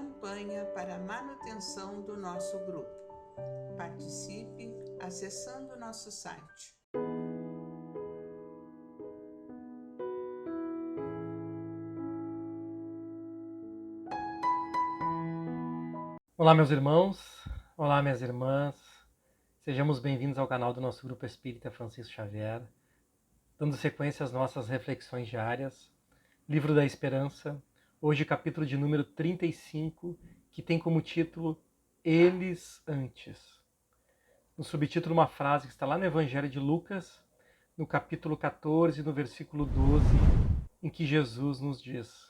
campanha para a manutenção do nosso grupo. Participe acessando nosso site. Olá, meus irmãos, olá, minhas irmãs, sejamos bem-vindos ao canal do nosso Grupo Espírita Francisco Xavier, dando sequência às nossas reflexões diárias, Livro da Esperança, hoje capítulo de número 35, que tem como título Eles Antes. No subtítulo, uma frase que está lá no Evangelho de Lucas, no capítulo 14, no versículo 12, em que Jesus nos diz: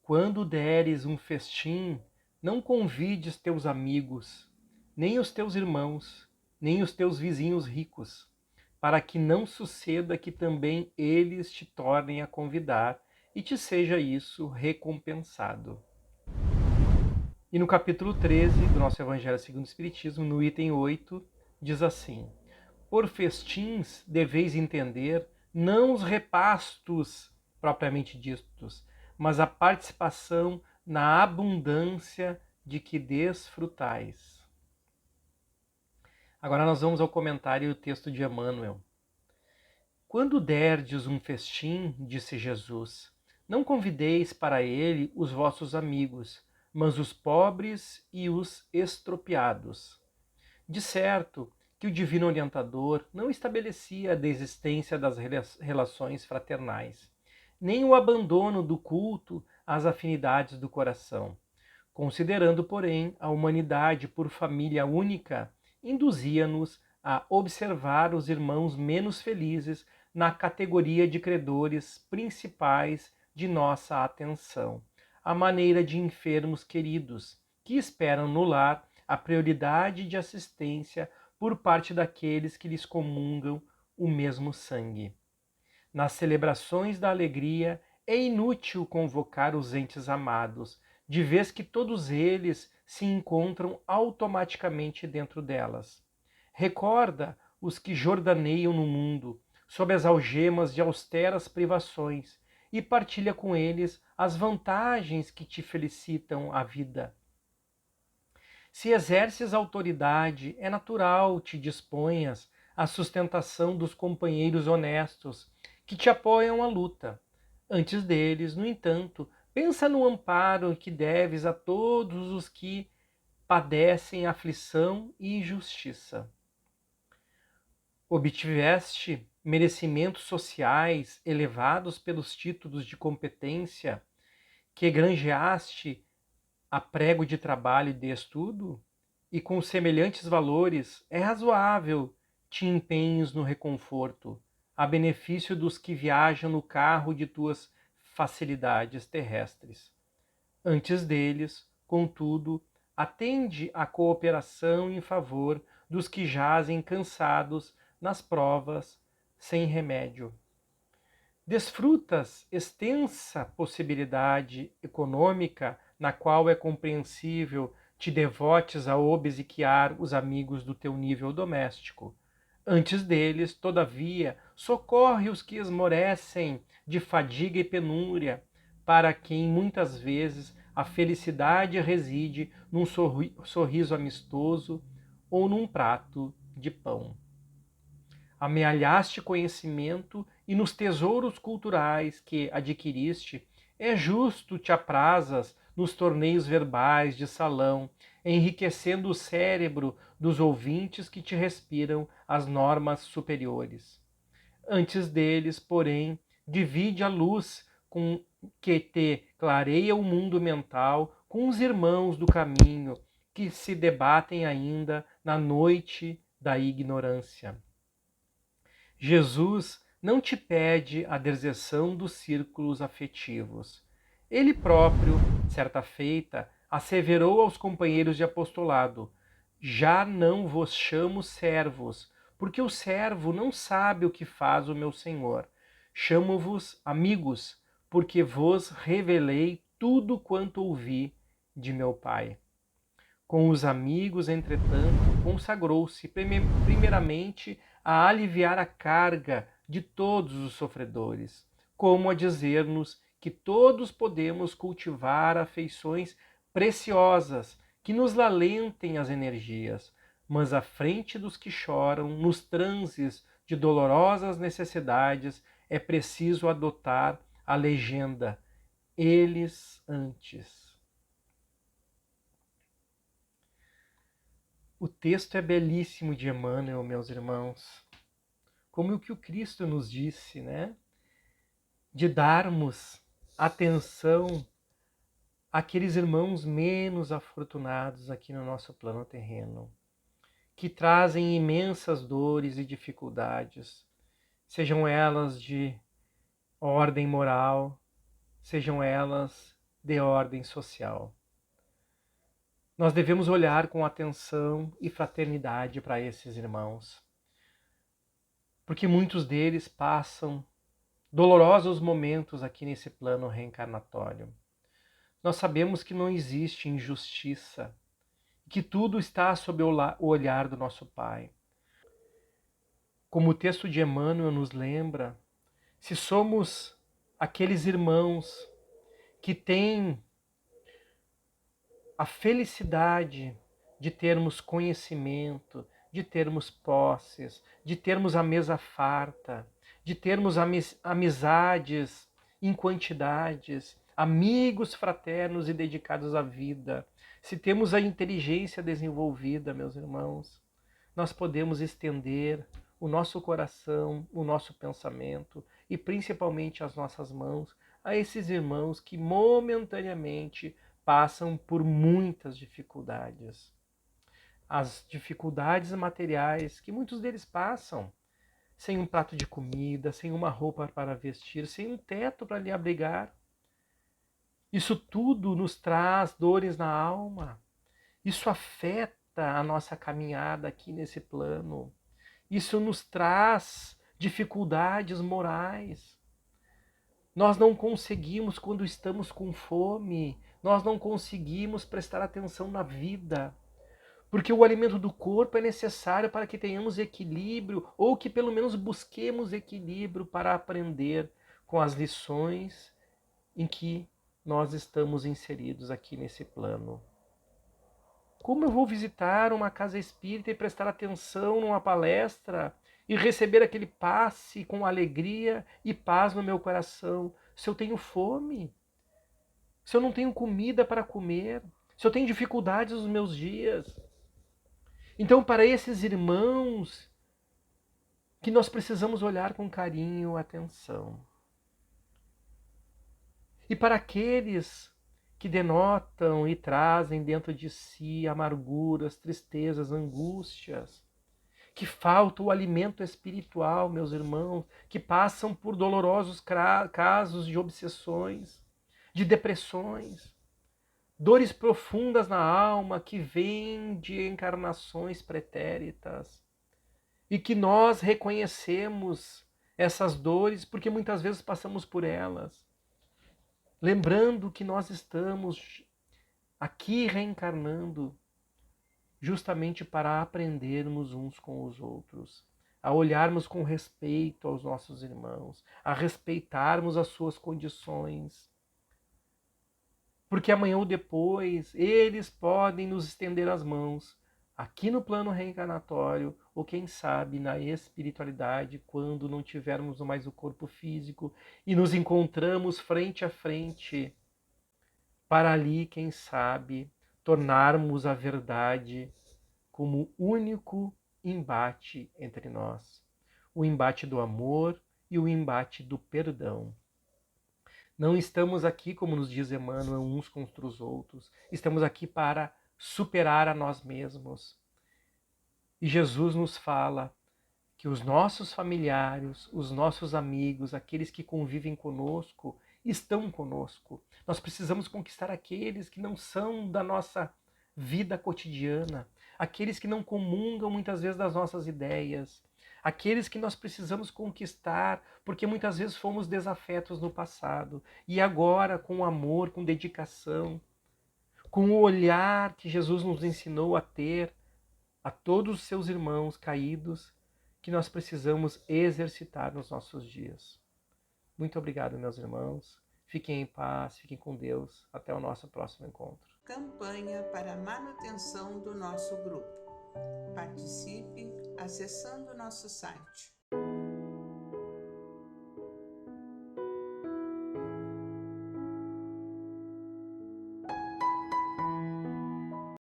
Quando deres um festim, não convides teus amigos, nem os teus irmãos, nem os teus vizinhos ricos, para que não suceda que também eles te tornem a convidar e te seja isso recompensado. E no capítulo 13 do nosso Evangelho segundo o Espiritismo, no item 8, diz assim: Por festins deveis entender não os repastos propriamente ditos, mas a participação na abundância de que desfrutais. Agora nós vamos ao comentário e o texto de Emmanuel. Quando derdes um festim, disse Jesus, não convideis para ele os vossos amigos, mas os pobres e os estropiados. De certo que o Divino Orientador não estabelecia a desistência das relações fraternais, nem o abandono do culto às afinidades do coração. Considerando, porém, a humanidade por família única, induzia-nos a observar os irmãos menos felizes na categoria de credores principais de nossa atenção, à maneira de enfermos queridos, que esperam no lar a prioridade de assistência por parte daqueles que lhes comungam o mesmo sangue. Nas celebrações da alegria, é inútil convocar os entes amados, de vez que todos eles se encontram automaticamente dentro delas. Recorda os que jordaneiam no mundo, sob as algemas de austeras privações, e partilha com eles as vantagens que te felicitam a vida. Se exerces autoridade, é natural te disponhas à sustentação dos companheiros honestos que te apoiam à luta. Antes deles, no entanto, pensa no amparo que deves a todos os que padecem aflição e injustiça. Obtiveste merecimentos sociais elevados pelos títulos de competência que granjeaste a prego de trabalho e de estudo, e com semelhantes valores é razoável te empenhes no reconforto, a benefício dos que viajam no carro de tuas facilidades terrestres. Antes deles, contudo, atende à cooperação em favor dos que jazem cansados nas provas sem remédio. Desfrutas extensa possibilidade econômica na qual é compreensível te devotes a obsequiar os amigos do teu nível doméstico. Antes deles, todavia, socorre os que esmorecem de fadiga e penúria, para quem muitas vezes a felicidade reside num sorriso amistoso ou num prato de pão. Amealhaste conhecimento e nos tesouros culturais que adquiriste, é justo te aprazas nos torneios verbais de salão, enriquecendo o cérebro dos ouvintes que te respiram as normas superiores. Antes deles, porém, divide a luz com que te clareia o mundo mental com os irmãos do caminho que se debatem ainda na noite da ignorância. Jesus não te pede a deserção dos círculos afetivos. Ele próprio, certa feita, asseverou aos companheiros de apostolado: já não vos chamo servos, porque o servo não sabe o que faz o meu Senhor. Chamo-vos amigos, porque vos revelei tudo quanto ouvi de meu Pai. Com os amigos, entretanto, consagrou-se primeiramente a aliviar a carga de todos os sofredores, como a dizer-nos que todos podemos cultivar afeições preciosas, que nos alentem as energias, mas à frente dos que choram, nos transes de dolorosas necessidades, é preciso adotar a legenda: eles antes. O texto é belíssimo de Emmanuel, meus irmãos. Como o que o Cristo nos disse, né? De darmos atenção àqueles irmãos menos afortunados aqui no nosso plano terreno, que trazem imensas dores e dificuldades, sejam elas de ordem moral, sejam elas de ordem social. Nós devemos olhar com atenção e fraternidade para esses irmãos, porque muitos deles passam dolorosos momentos aqui nesse plano reencarnatório. Nós sabemos que não existe injustiça, que tudo está sob o olhar do nosso Pai. Como o texto de Emmanuel nos lembra, se somos aqueles irmãos que têm a felicidade de termos conhecimento, de termos posses, de termos a mesa farta, de termos amizades em quantidades, amigos fraternos e dedicados à vida, se temos a inteligência desenvolvida, meus irmãos, nós podemos estender o nosso coração, o nosso pensamento e principalmente as nossas mãos a esses irmãos que momentaneamente passam por muitas dificuldades. As dificuldades materiais que muitos deles passam, sem um prato de comida, sem uma roupa para vestir, sem um teto para lhe abrigar. Isso tudo nos traz dores na alma. Isso afeta a nossa caminhada aqui nesse plano. Isso nos traz dificuldades morais. Nós não conseguimos, quando estamos com fome, nós não conseguimos prestar atenção na vida. Porque o alimento do corpo é necessário para que tenhamos equilíbrio, ou que pelo menos busquemos equilíbrio para aprender com as lições em que nós estamos inseridos aqui nesse plano. Como eu vou visitar uma casa espírita e prestar atenção numa palestra e receber aquele passe com alegria e paz no meu coração, se eu tenho fome, se eu não tenho comida para comer, se eu tenho dificuldades nos meus dias? Então, para esses irmãos que nós precisamos olhar com carinho, atenção. E para aqueles que denotam e trazem dentro de si amarguras, tristezas, angústias, que falta o alimento espiritual, meus irmãos, que passam por dolorosos casos de obsessões, de depressões, dores profundas na alma que vêm de encarnações pretéritas, e que nós reconhecemos essas dores porque muitas vezes passamos por elas, lembrando que nós estamos aqui reencarnando justamente para aprendermos uns com os outros, a olharmos com respeito aos nossos irmãos, a respeitarmos as suas condições. Porque amanhã ou depois eles podem nos estender as mãos, aqui no plano reencarnatório, ou quem sabe na espiritualidade, quando não tivermos mais o corpo físico e nos encontramos frente a frente, para ali, quem sabe, tornarmos a verdade como único embate entre nós. O embate do amor e o embate do perdão. Não estamos aqui, como nos diz Emmanuel, uns contra os outros. Estamos aqui para superar a nós mesmos. E Jesus nos fala que os nossos familiares, os nossos amigos, aqueles que convivem conosco, estão conosco. Nós precisamos conquistar aqueles que não são da nossa vida cotidiana, aqueles que não comungam muitas vezes das nossas ideias, aqueles que nós precisamos conquistar porque muitas vezes fomos desafetos no passado e agora, com amor, com dedicação, com o olhar que Jesus nos ensinou a ter a todos os seus irmãos caídos, que nós precisamos exercitar nos nossos dias. Muito obrigado, meus irmãos. Fiquem em paz, fiquem com Deus. Até o nosso próximo encontro. Campanha para a manutenção do nosso grupo. Participe acessando nosso site